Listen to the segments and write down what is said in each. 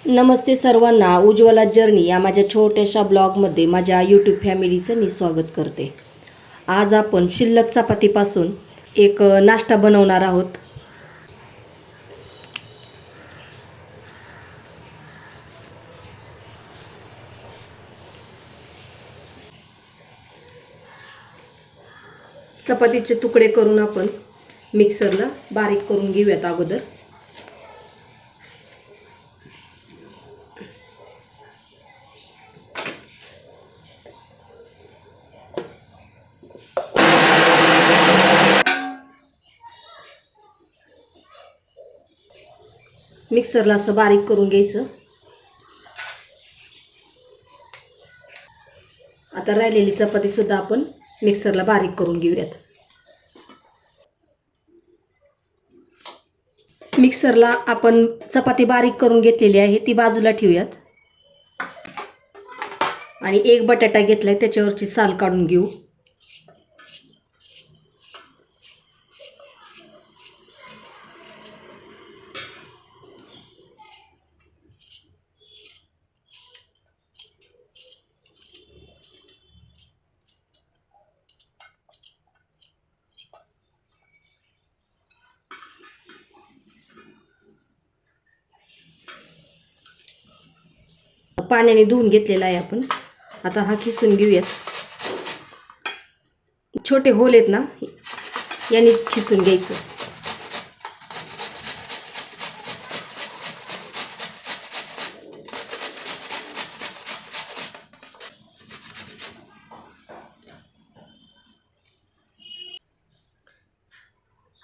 नमस्ते सर्वांना. उज्ज्वला जर्नी या माझ्या छोट्याशा ब्लॉगमध्ये माझ्या यूट्यूब फॅमिलीचं मी स्वागत करते. आज आपण शिल्लक चपातीपासून एक नाश्ता बनवणार आहोत. चपातीचे तुकडे करून आपण मिक्सरला बारीक करून घेऊयात अगोदर. मिक्सरला असं बारीक करून घ्यायचं. आता राहिलेली चपाती सुद्धा आपण मिक्सरला बारीक करून घेऊयात. मिक्सरला आपण चपाती बारीक करून घेतलेली आहे ती बाजूला ठेवूयात. आणि एक बटाटा घेतलाय त्याच्यावरची साल काढून घेऊ. पाण्याने धुवून घेतलेला आहे आपण. आता हा खिसून घेऊयात. छोटे होल आहेत ना, याने खिसून घ्यायचं.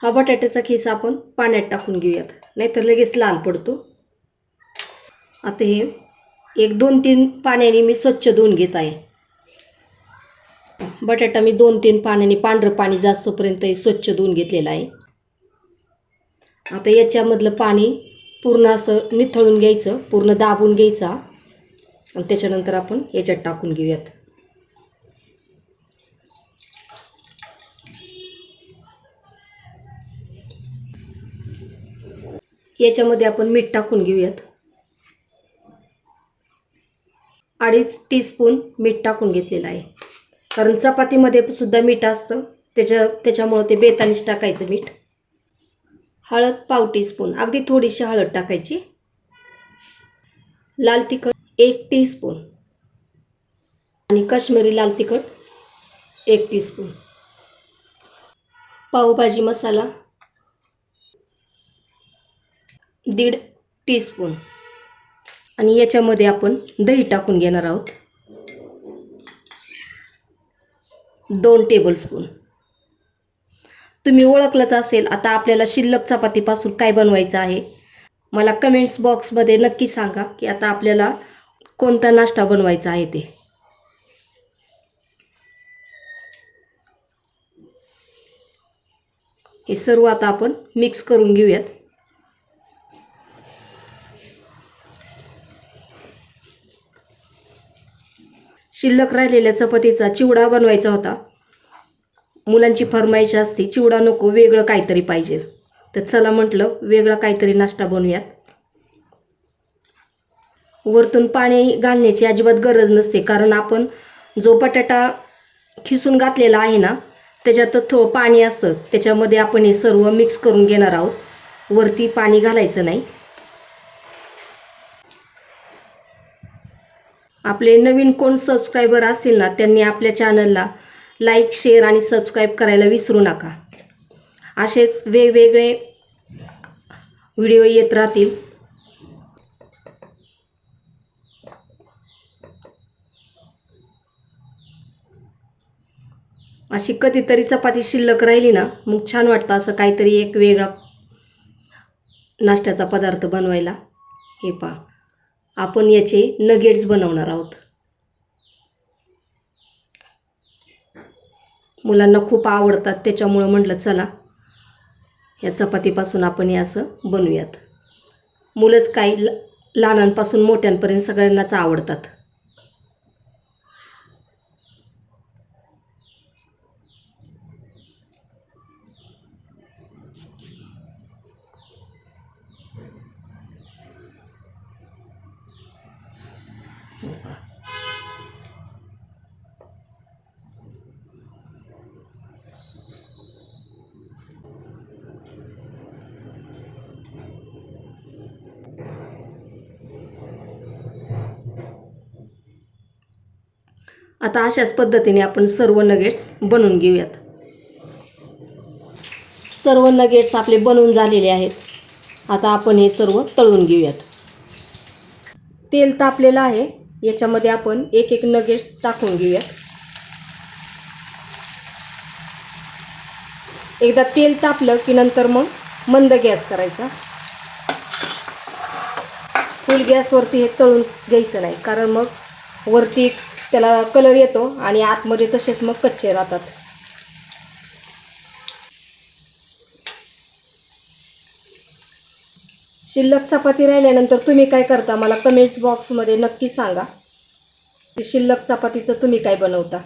हा बटाट्याचा खिस आपण पाण्यात टाकून घेऊयात, नाहीतर लगेच लाल पडतो. आता हे एक 2-3 पाण्याने मी स्वच्छ धुवून घेत आहे. बटाटा मी 2-3 पाण्याने पांढरं पाणी जास्तपर्यंत स्वच्छ धुवून घेतलेलं आहे. आता याच्यामधलं पाणी पूर्ण असं निथळून घ्यायचं, पूर्ण दाबून घ्यायचा आणि त्याच्यानंतर आपण याच्यात टाकून घेऊयात. याच्यामध्ये आपण मीठ टाकून घेऊयात. 2.5 टीस्पून मीठ टाकून घेतलेलं आहे, कारण चपातीमध्ये सुद्धा मीठ असतं त्याच्यामुळे ते बेतानीच टाकायचं मीठ. हळद 1/4 टीस्पून, अगदी थोडीशी हळद टाकायची. लाल तिखट 1 टीस्पून आणि काश्मीरी लाल तिखट 1 टीस्पून. पावभाजी मसाला 1.5 टीस्पून. आणि याच्यामध्ये आपण दही टाकून घेणार आहोत 2 टेबलस्पून. तुम्ही ओळखलंच असेल आता आपल्याला शिल्लक चपातीपासून काय बनवायचं आहे. मला कमेंट्स बॉक्समध्ये नक्की सांगा की आता आपल्याला कोणता नाश्ता बनवायचा आहे ते. हे सर्व आता आपण मिक्स करून घेऊयात. शिल्लक राहिलेल्या चपातीचा चिवडा बनवायचा होता. मुलांची फरमाईश असते चिवडा नको, वेगळं काहीतरी पाहिजे. तर चला म्हटलं वेगळा काहीतरी नाश्ता बनवूयात. वरतून पाणी घालण्याची अजिबात गरज नसते, कारण आपण जो बटाटा खिसून घातलेला आहे ना त्याच्यात थोडं पाणी असतं. त्याच्यामध्ये आपण हे सर्व मिक्स करून घेणार आहोत. वरती पाणी घालायचं नाही. आपले नवीन कोण सबस्क्रायबर असतील ना त्यांनी आपल्या चॅनलला लाईक, शेअर आणि सबस्क्राईब करायला विसरू नका. असेच वेगवेगळे व्हिडिओ येत राहतील. अशी कधीतरी चपाती शिल्लक राहिली ना मग छान वाटतं असं काहीतरी एक वेगळा नाश्त्याचा पदार्थ बनवायला. हे पहा, आपण याचे नगेट्स बनवणार आहोत. मुलांना खूप आवडतात त्याच्यामुळं म्हटलं चला या चपातीपासून आपण हे असं बनवूयात. मुलंच काय, लहानांपासून मोठ्यांपर्यंत सगळ्यांनाच आवडतात. आता अशाच पद्धतीने आपण सर्व नगेट्स बनवून घेऊयात. सर्व नगेट्स आपले बनवून झालेले आहेत. आता आपण हे सर्व तळून घेऊयात. तेल तापलेलं आहे. याच्यामध्ये आपण एक एक नगेट्स टाकून घेऊयात. एकदा तेल तापलं की नंतर मग मंद गॅस करायचा. फुल गॅसवरती हे तळून घ्यायचं नाही, कारण मग वरती त्याला कलर येतो आणि आतमध्ये तसेच मग कच्चे राहतात. शिल्लक चपाती राहिल्यानंतर तुम्ही काय करता मला कमेंट्स बॉक्समध्ये नक्की सांगा. शिल्लक चपातीचं तुम्ही काय बनवता.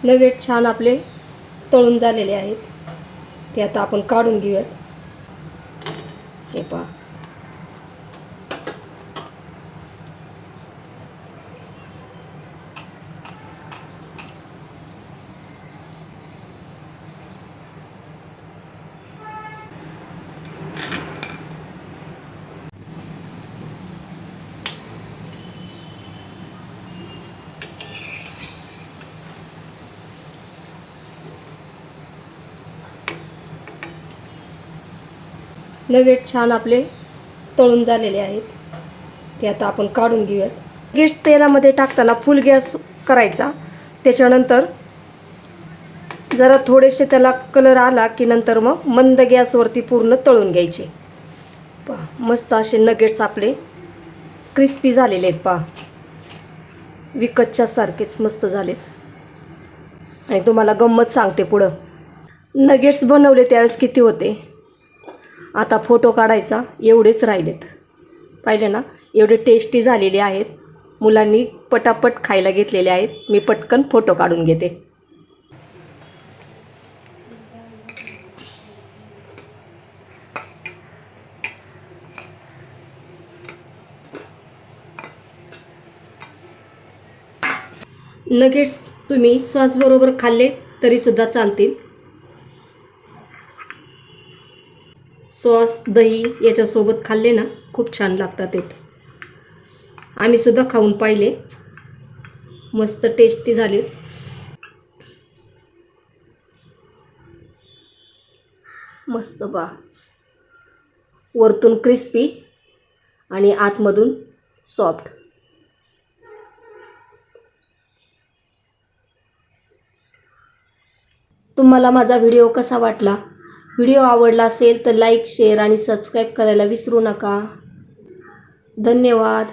नगेट छान आपले तळून झालेले आहेत. ते आता आपण काढून घेऊयात. हे पहा, नगेट छान आपले तळून झालेले आहेत. ते आता आपण काढून घेऊयात. नगेट्स तेलामध्ये टाकताना फुल गॅस करायचा. त्याच्यानंतर जरा थोडेसे त्याला कलर आला की नंतर मग मंद गॅसवरती पूर्ण तळून घ्यायचे. पहा, मस्त असे नगेट्स आपले क्रिस्पी झालेले आहेत. पहा, विकतच्या सारखेच मस्त झालेत. आणि तुम्हाला गंमत सांगते पुढं. नगेट्स बनवले त्यावेळेस किती होते, आता फोटो काढायचा एवढेच राहिलेत. पाहिले ना, एवढे टेस्टी झालेले आहेत. मुलांनी पटापट खायला घेतलेले आहेत. मी पटकन फोटो काढून घेते. नगेट्स तुम्ही सॉसबरोबर खाल्ले तरीसुद्धा चालतील. सॉस दही याच्यासोबत खाल्ले ना खूप छान लागतात ते. आम्ही सुद्धा खाऊन पाहिले, मस्त टेस्टी झाले. मस्त बा, वरतून क्रिस्पी आणि आतमधून सॉफ्ट. तुम्हाला माझा व्हिडिओ कसा वाटला. व्हिडिओ आवडला असेल तर लाईक शेअर आणि सबस्क्राईब करायला विसरू नका. धन्यवाद.